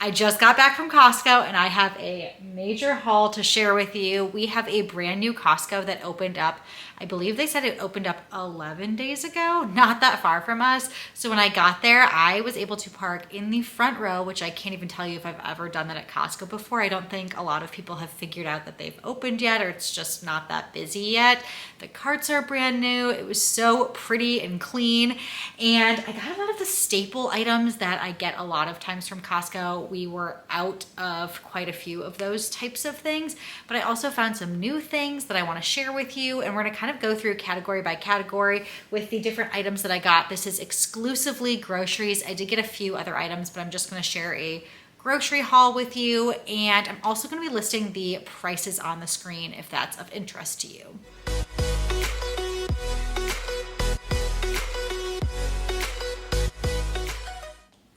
I just got back from Costco and I have a major haul to share with you. We have a brand new Costco that opened up. I believe they said it opened up 11 days ago, not that far from us. So when I got there, I was able to park in the front row, which I can't even tell you if I've ever done that at Costco before. I don't think a lot of people have figured out that they've opened yet, or it's just not that busy yet. The carts are brand new. It was so pretty and clean. And I got a lot of the staple items that I get a lot of times from Costco. We were out of quite a few of those types of things, but I also found some new things that I want to share with you. And we're going to kind of go through category by category with the different items that I got. This is exclusively groceries. I did get a few other items, but I'm just going to share a grocery haul with you. And I'm also going to be listing the prices on the screen if that's of interest to you.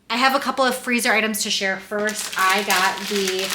I have a couple of freezer items to share. First, I got the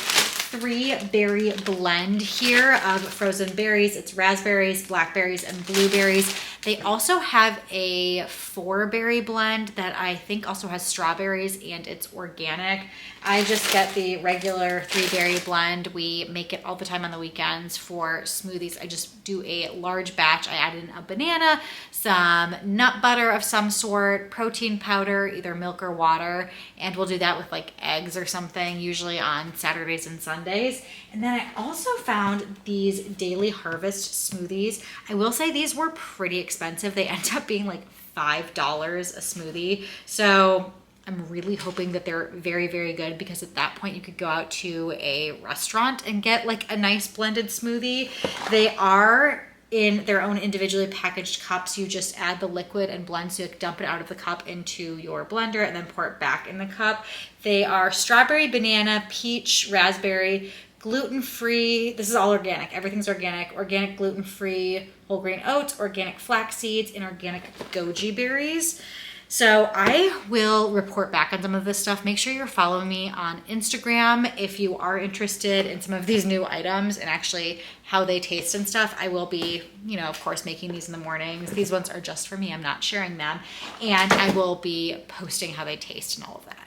3-berry blend here of frozen berries. It's raspberries, blackberries, and blueberries. They also have a 4-berry blend that I think also has strawberries and it's organic. I just get the regular 3-berry blend. We make it all the time on the weekends for smoothies. I just do a large batch. I add in a banana, some nut butter of some sort, protein powder, either milk or water, and we'll do that with like eggs or something, usually on Saturdays and Sundays. And then I also found these Daily Harvest smoothies. I will say these were pretty expensive. They end up being like $5 a smoothie. So I'm really hoping that they're very, very good, because at that point you could go out to a restaurant and get like a nice blended smoothie. They are in their own individually packaged cups. You just add the liquid and blend, so you dump it out of the cup into your blender and then pour it back in the cup. They are strawberry, banana, peach, raspberry, gluten-free. This is all organic. Everything's organic. Organic gluten-free whole grain oats, organic flax seeds, and organic goji berries. So I will report back on some of this stuff. Make sure you're following me on Instagram if you are interested in some of these new items and actually how they taste and stuff. I will be, of course, making these in the mornings. These ones are just for me. I'm not sharing them. And I will be posting how they taste and all of that.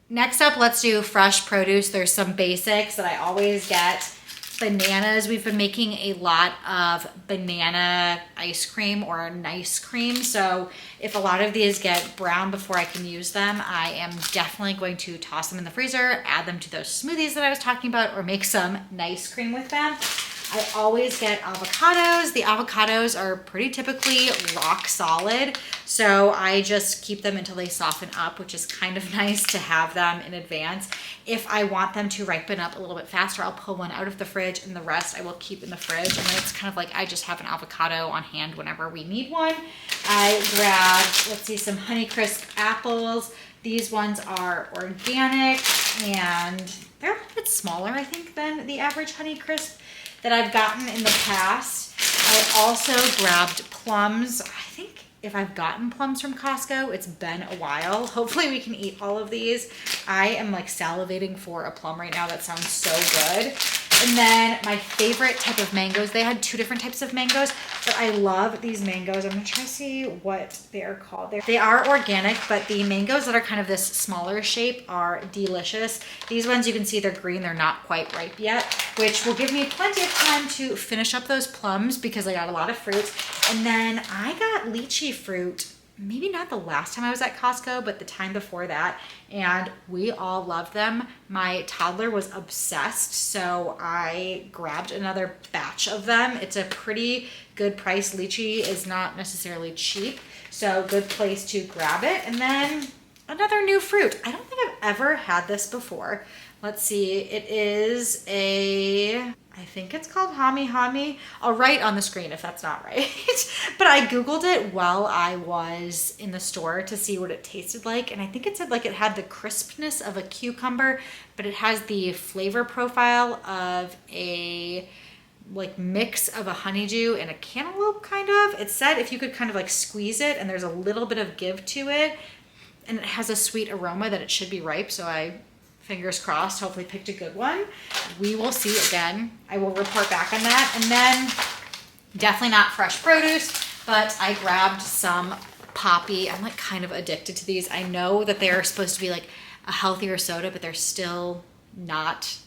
Next up, let's do fresh produce. There's some basics that I always get. Bananas. We've been making a lot of banana ice cream or nice cream. So if a lot of these get brown before I can use them, I am definitely going to toss them in the freezer, add them to those smoothies that I was talking about, or make some nice cream with them. I always get avocados. The avocados are pretty typically rock solid, so I just keep them until they soften up, which is kind of nice to have them in advance. If I want them to ripen up a little bit faster, I'll pull one out of the fridge and the rest I will keep in the fridge. And then it's kind of like I just have an avocado on hand whenever we need one. I grabbed, let's see, some Honeycrisp apples. These ones are organic and they're a little bit smaller, I think, than the average Honeycrisp that I've gotten in the past. I also grabbed plums. I think if I've gotten plums from Costco, it's been a while. Hopefully we can eat all of these. I am like salivating for a plum right now. That sounds so good. And then my favorite type of mangoes. They had 2 different types of mangoes, but I love these mangoes. I'm gonna try to see what they are called. They are organic, but the mangoes that are kind of this smaller shape are delicious. These ones, you can see they're green. They're not quite ripe yet, which will give me plenty of time to finish up those plums because I got a lot of fruit. And then I got lychee fruit, maybe not the last time I was at Costco, but the time before that, and we all loved them. My toddler was obsessed, so I grabbed another batch of them. It's a pretty good price. Lychee is not necessarily cheap, so good place to grab it. And then another new fruit. I don't think I've ever had this before. Let's see, it is I think it's called Hami Hami. I'll write on the screen if that's not right. But I Googled it while I was in the store to see what it tasted like. And I think it said like it had the crispness of a cucumber, but it has the flavor profile of a like mix of a honeydew and a cantaloupe kind of. It said if you could kind of like squeeze it and there's a little bit of give to it, and it has a sweet aroma that it should be ripe. So I, fingers crossed, hopefully picked a good one. We will see again. I will report back on that. And then definitely not fresh produce, but I grabbed some poppy. I'm like kind of addicted to these. I know that they're supposed to be like a healthier soda, but they're still not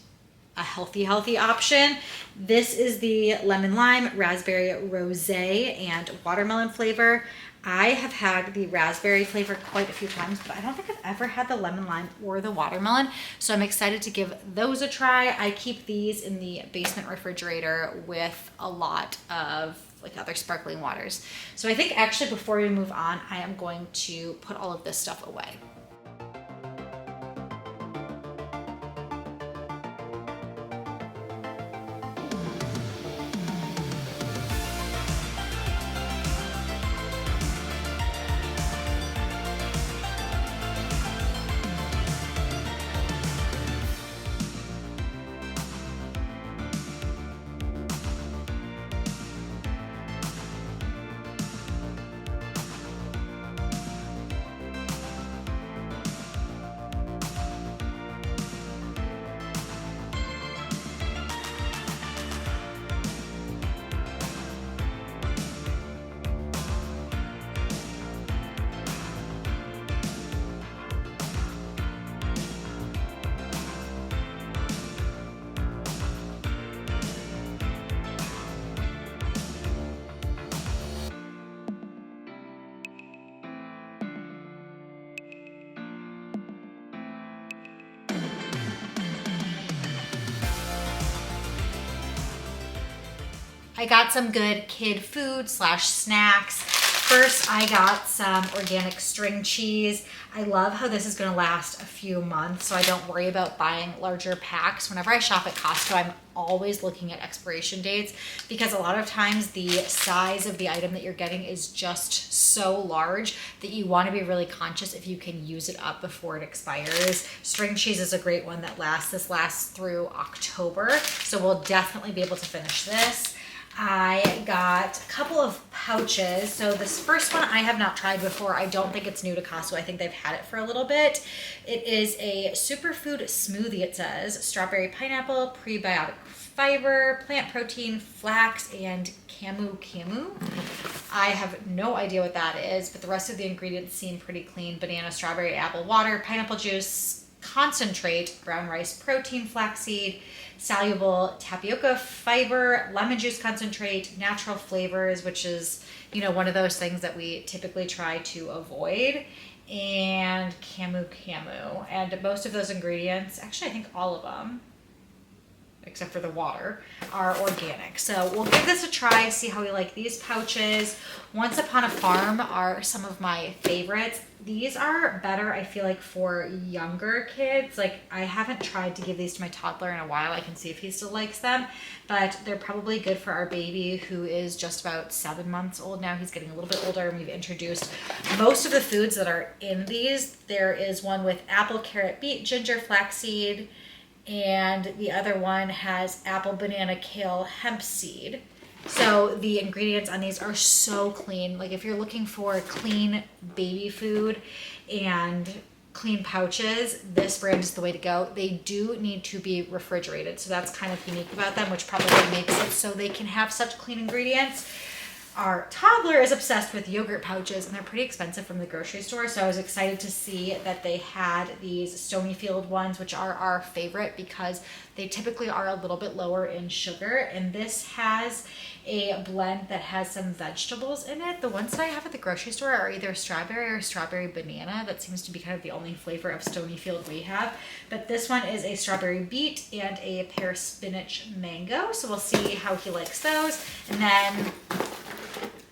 a healthy option. This is the lemon lime, raspberry rosé, and watermelon flavor. I have had the raspberry flavor quite a few times, but I don't think I've ever had the lemon lime or the watermelon. So I'm excited to give those a try. I keep these in the basement refrigerator with a lot of like other sparkling waters. So I think actually before we move on, I am going to put all of this stuff away. I got some good kid food / snacks. First, I got some organic string cheese. I love how this is gonna last a few months, so I don't worry about buying larger packs. Whenever I shop at Costco, I'm always looking at expiration dates because a lot of times the size of the item that you're getting is just so large that you wanna be really conscious if you can use it up before it expires. String cheese is a great one that lasts. This lasts through October, so we'll definitely be able to finish this. I got a couple of pouches. So this first one I have not tried before. I don't think it's new to Costco. I think they've had it for a little bit. It is a superfood smoothie, it says. Strawberry pineapple, prebiotic fiber, plant protein, flax, and camu. I have no idea what that is, but the rest of the ingredients seem pretty clean. Banana, strawberry, apple water, pineapple juice, concentrate, brown rice protein, flaxseed, soluble tapioca fiber, lemon juice concentrate, natural flavors, which is, you know, one of those things that we typically try to avoid, and camu. And most of those ingredients, actually I think all of them, except for the water, are organic. So we'll give this a try, see how we like these pouches. Once Upon a Farm are some of my favorites. These are better, I feel like, for younger kids. Like, I haven't tried to give these to my toddler in a while. I can see if he still likes them, but they're probably good for our baby who is just about 7 months old now. He's getting a little bit older, and we've introduced most of the foods that are in these. There is one with apple, carrot, beet, ginger, flaxseed, and the other one has apple, banana, kale, hemp seed. So the ingredients on these are so clean. Like, if you're looking for clean baby food and clean pouches, this brand is the way to go. They do need to be refrigerated, so that's kind of unique about them, which probably makes it so they can have such clean ingredients. Our toddler is obsessed with yogurt pouches, and they're pretty expensive from the grocery store, so I was excited to see that they had these Stonyfield ones, which are our favorite because they typically are a little bit lower in sugar, and this has a blend that has some vegetables in it. The ones that I have at the grocery store are either strawberry or strawberry banana. That seems to be kind of the only flavor of Stonyfield we have, but this one is a strawberry beet and a pear spinach mango, so we'll see how he likes those. And then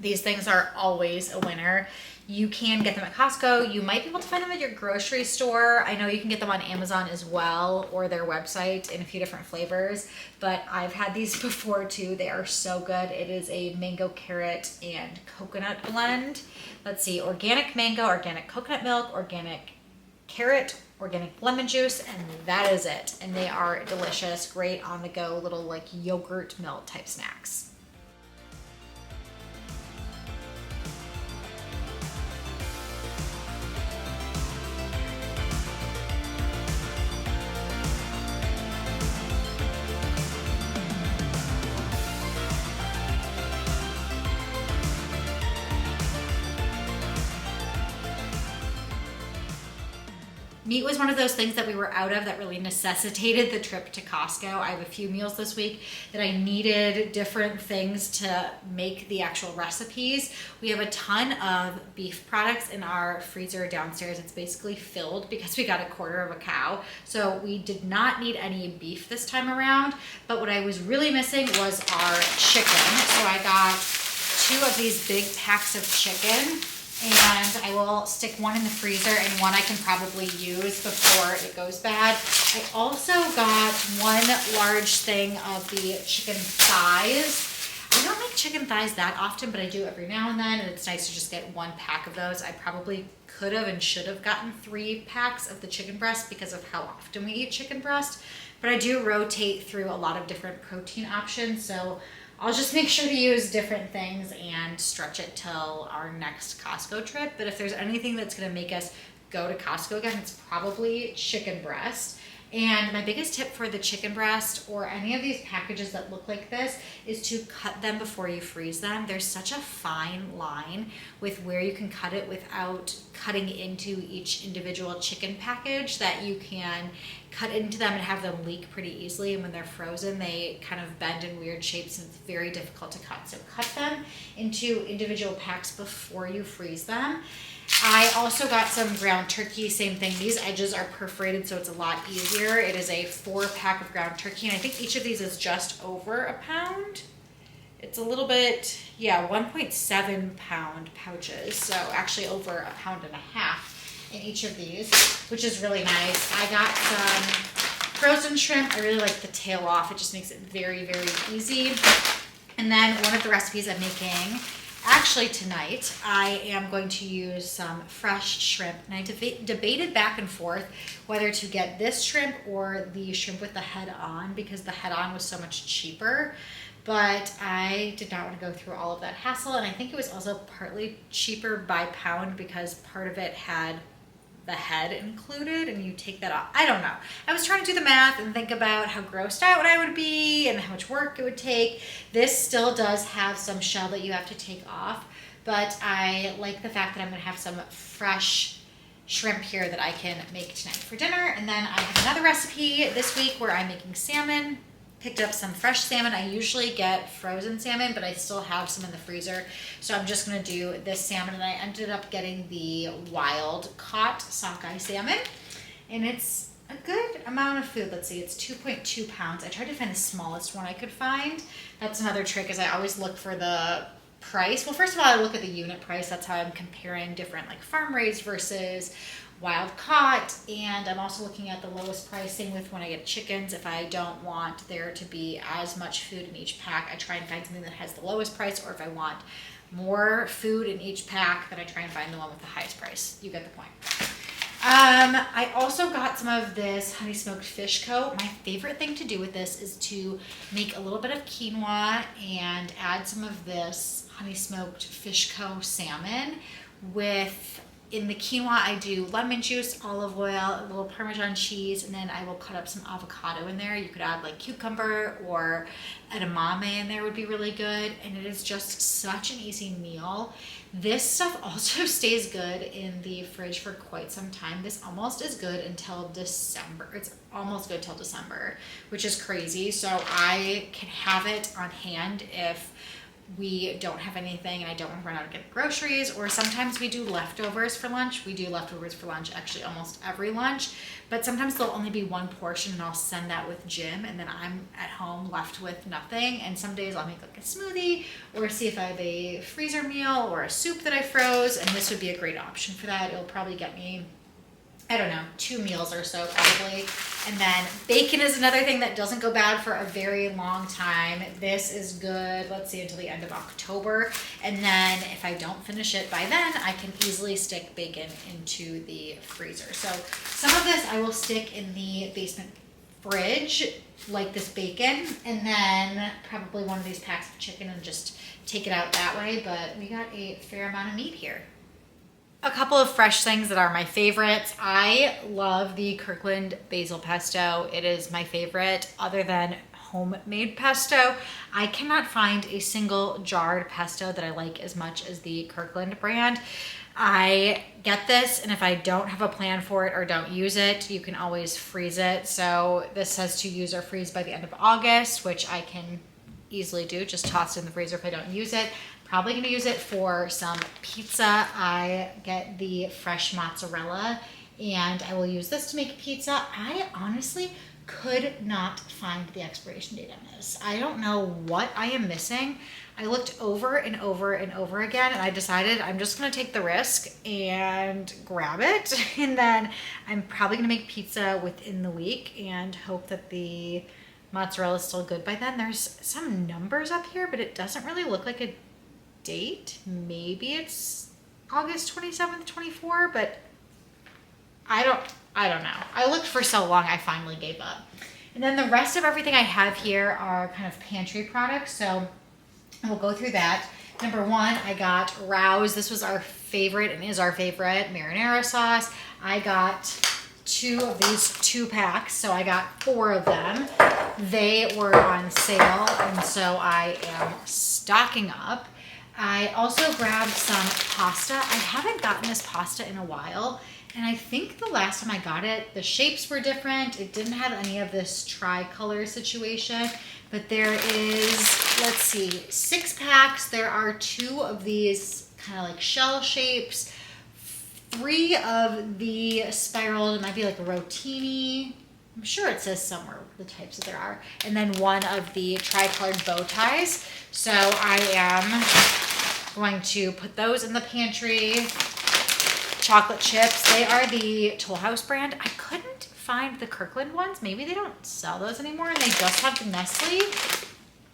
these things are always a winner. You can get them at Costco. You might be able to find them at your grocery store. I know you can get them on Amazon as well, or their website, in a few different flavors, but I've had these before too. They are so good. It is a mango, carrot, and coconut blend. Let's see, organic mango, organic coconut milk, organic carrot, organic lemon juice, and that is it. And they are delicious, great on the go, little like yogurt melt type snacks. Meat was one of those things that we were out of that really necessitated the trip to Costco. I have a few meals this week that I needed different things to make the actual recipes. We have a ton of beef products in our freezer downstairs. It's basically filled because we got a quarter of a cow. So we did not need any beef this time around. But what I was really missing was our chicken. So I got 2 of these big packs of chicken. And I will stick one in the freezer and one I can probably use before it goes bad. I also got 1 large thing of the chicken thighs. I don't make chicken thighs that often, but I do every now and then, and it's nice to just get 1 pack of those. I probably could have and should have gotten 3 packs of the chicken breast because of how often we eat chicken breast, but I do rotate through a lot of different protein options, so I'll just make sure to use different things and stretch it till our next Costco trip. But if there's anything that's gonna make us go to Costco again, it's probably chicken breast. And my biggest tip for the chicken breast or any of these packages that look like this is to cut them before you freeze them. There's such a fine line with where you can cut it without cutting into each individual chicken package that you can cut into them and have them leak pretty easily. And when they're frozen, they kind of bend in weird shapes and it's very difficult to cut. So cut them into individual packs before you freeze them. I also got some ground turkey, same thing. These edges are perforated, so it's a lot easier. It is a 4-pack of ground turkey, and I think each of these is just over a pound. It's a little bit, yeah, 1.7 pound pouches, so actually over a pound and a half in each of these, which is really nice. I got some frozen shrimp. I really like the tail off. It just makes it very, very easy. And then one of the recipes I'm making, actually tonight, I am going to use some fresh shrimp, and I debated back and forth whether to get this shrimp or the shrimp with the head on because the head on was so much cheaper, but I did not want to go through all of that hassle, and I think it was also partly cheaper by pound because part of it had the head included and you take that off. I don't know. I was trying to do the math and think about how grossed out I would be and how much work it would take. This still does have some shell that you have to take off, but I like the fact that I'm going to have some fresh shrimp here that I can make tonight for dinner. And then I have another recipe this week where I'm making salmon. Picked up some fresh salmon. I usually get frozen salmon, but I still have some in the freezer. So I'm just gonna do this salmon, and I ended up getting the wild caught sockeye salmon. And it's a good amount of food. Let's see, it's 2.2 pounds. I tried to find the smallest one I could find. That's another trick, is I always look for the price. Well, first of all, I look at the unit price. That's how I'm comparing different like farm raised versus wild caught, and I'm also looking at the lowest pricing with when I get chickens. If I don't want there to be as much food in each pack, I try and find something that has the lowest price, or if I want more food in each pack, then I try and find the one with the highest price. You get the point. I also got some of this honey smoked fish coat. My favorite thing to do with this is to make a little bit of quinoa and add some of this honey smoked fish coat salmon with, in the quinoa, I do lemon juice, olive oil, a little Parmesan cheese, and then I will cut up some avocado in there. You could add like cucumber or edamame in there would be really good. And it is just such an easy meal. This stuff also stays good in the fridge for quite some time. This almost is good until December. It's almost good till December, which is crazy. So I can have it on hand if we don't have anything and I don't want to run out and get groceries, or sometimes we do leftovers for lunch. We do leftovers for lunch actually almost every lunch, but sometimes there'll only be one portion and I'll send that with Jim, and then I'm at home left with nothing. And some days I'll make like a smoothie or see if I have a freezer meal or a soup that I froze, and this would be a great option for that. It'll probably get me, I don't know, 2 meals or so probably. And then bacon is another thing that doesn't go bad for a very long time. This is good, let's see, until the end of October. And then if I don't finish it by then, I can easily stick bacon into the freezer. So some of this I will stick in the basement fridge, like this bacon, and then probably one of these packs of chicken and just take it out that way. But we got a fair amount of meat here. A couple of fresh things that are my favorites. I love the Kirkland basil pesto. It is my favorite other than homemade pesto. I cannot find a single jarred pesto that I like as much as the Kirkland brand. I get this, and if I don't have a plan for it or don't use it, you can always freeze it. So this says to use or freeze by the end of August, which I can easily do. Just toss it in the freezer if I don't use it. Probably gonna use it for some pizza. I get the fresh mozzarella, and I will use this to make pizza. I honestly could not find the expiration date on this. I don't know what I am missing. I looked over and over and over again, and I decided I'm just gonna take the risk and grab it. And then I'm probably gonna make pizza within the week and hope that the mozzarella is still good by then. There's some numbers up here, but it doesn't really look like a date. Maybe it's August 27th, 24, but I don't know. I looked for so long, I finally gave up. And then the rest of everything I have here are kind of pantry products, so we'll go through that. Number one, I got Rouse. This was our favorite and is our favorite marinara sauce. I got 2 of these 2-packs, so I got 4 of them. They were on sale, and so I am stocking up. I also grabbed some pasta. I haven't gotten this pasta in a while, and I think the last time I got it, the shapes were different. It didn't have any of this tri-color situation, but there is, let's see, 6 packs. There are 2 of these kind of like shell shapes, 3 of the spiraled, it might be like a rotini. I'm sure it says somewhere the types that there are. And then 1 of the tri-colored bow ties. So I am going to put those in the pantry. Chocolate chips, they are the Toll House brand. I couldn't find the Kirkland ones. Maybe they don't sell those anymore and they just have the Nestle.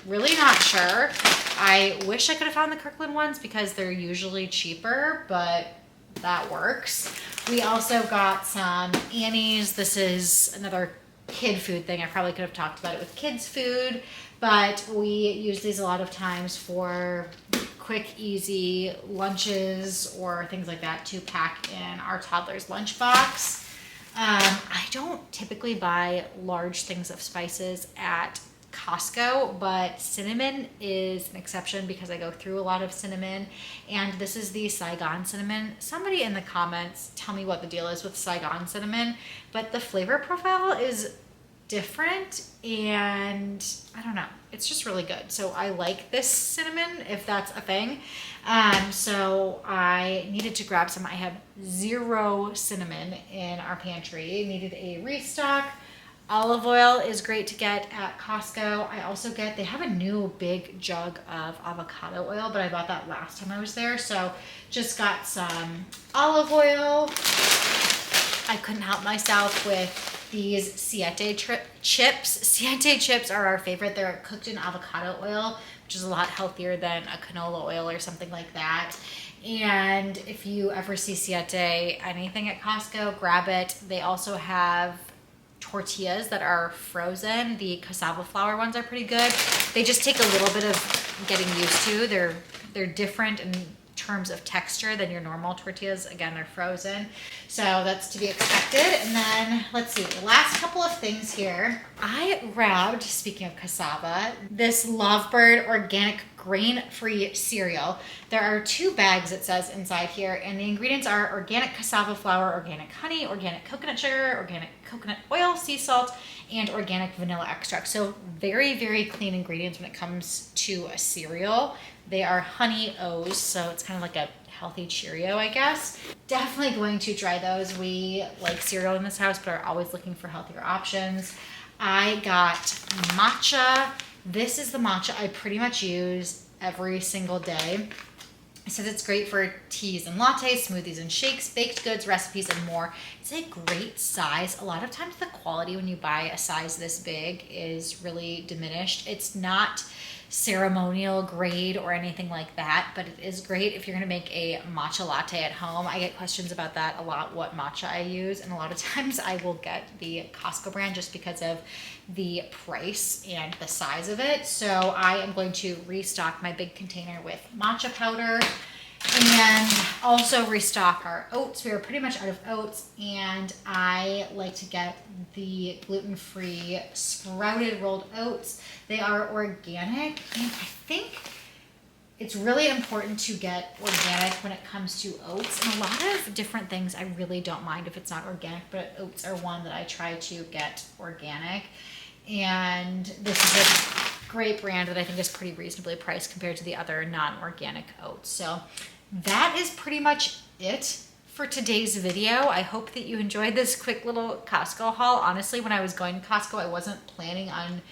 Really not sure. I wish I could have found the Kirkland ones because they're usually cheaper, but that works. We also got some Annie's. This is another kid food thing. I probably could have talked about it with kids food, but we use these a lot of times for quick, easy lunches or things like that to pack in our toddler's lunchbox. I don't typically buy large things of spices at Costco, but cinnamon is an exception because I go through a lot of cinnamon, and this is the Saigon cinnamon. Somebody in the comments tell me what the deal is with Saigon cinnamon, but the flavor profile is different, and I don't know, it's just really good. So I like this cinnamon, if that's a thing. So I needed to grab some. I have 0 cinnamon in our pantry. Needed a restock. Olive oil is great to get at Costco. I also get, they have a new big jug of avocado oil, but I bought that last time I was there. So just got some olive oil. I couldn't help myself with these Siete chips. Siete chips are our favorite. They're cooked in avocado oil, which is a lot healthier than a canola oil or something like that. And if you ever see Siete anything at Costco, grab it. They also have tortillas that are frozen. The cassava flour ones are pretty good. They just take a little bit of getting used to. They're different in terms of texture than your normal tortillas. Again, they're frozen, so that's to be expected. And then let's see, the last couple of things here. I grabbed, speaking of cassava, this Lovebird organic grain-free cereal. There are 2 bags, it says inside here, and the ingredients are organic cassava flour, organic honey, organic coconut sugar, organic coconut oil, sea salt, and organic vanilla extract. So very, very clean ingredients when it comes to a cereal. They are honey O's, so it's kind of like a healthy Cheerio, I guess. Definitely going to try those. We like cereal in this house, but are always looking for healthier options. I got Matcha. This is the matcha I pretty much use every single day. It says it's great for teas and lattes, smoothies and shakes, baked goods, recipes, and more. It's a great size. A lot of times the quality when you buy a size this big is really diminished. It's not ceremonial grade or anything like that, but it is great if you're gonna make a matcha latte at home. I get questions about that a lot, what matcha I use, and a lot of times I will get the Costco brand just because of the price and the size of it. So I am going to restock my big container with matcha powder and also restock our oats. We are pretty much out of oats, and I like to get the gluten-free sprouted rolled oats. They are organic, and I think It's really important to get organic when it comes to oats, and a lot of different things I really don't mind if it's not organic, but oats are one that I try to get organic. And this is a great brand that I think is pretty reasonably priced compared to the other non-organic oats. So that is pretty much it for today's video. I hope that you enjoyed this quick little Costco haul. Honestly, when I was going to Costco, I wasn't planning on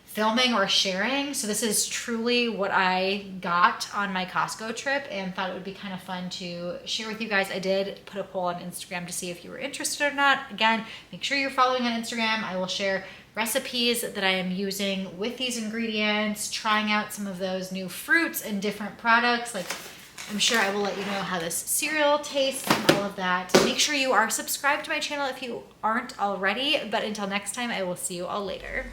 filming or sharing. So this is truly what I got on my Costco trip and thought it would be kind of fun to share with you guys. I did put a poll on Instagram to see if you were interested or not. Again, make sure you're following on Instagram. I will share recipes that I am using with these ingredients, trying out some of those new fruits and different products. Like, I'm sure I will let you know how this cereal tastes and all of that. Make sure you are subscribed to my channel if you aren't already. But until next time, I will see you all later.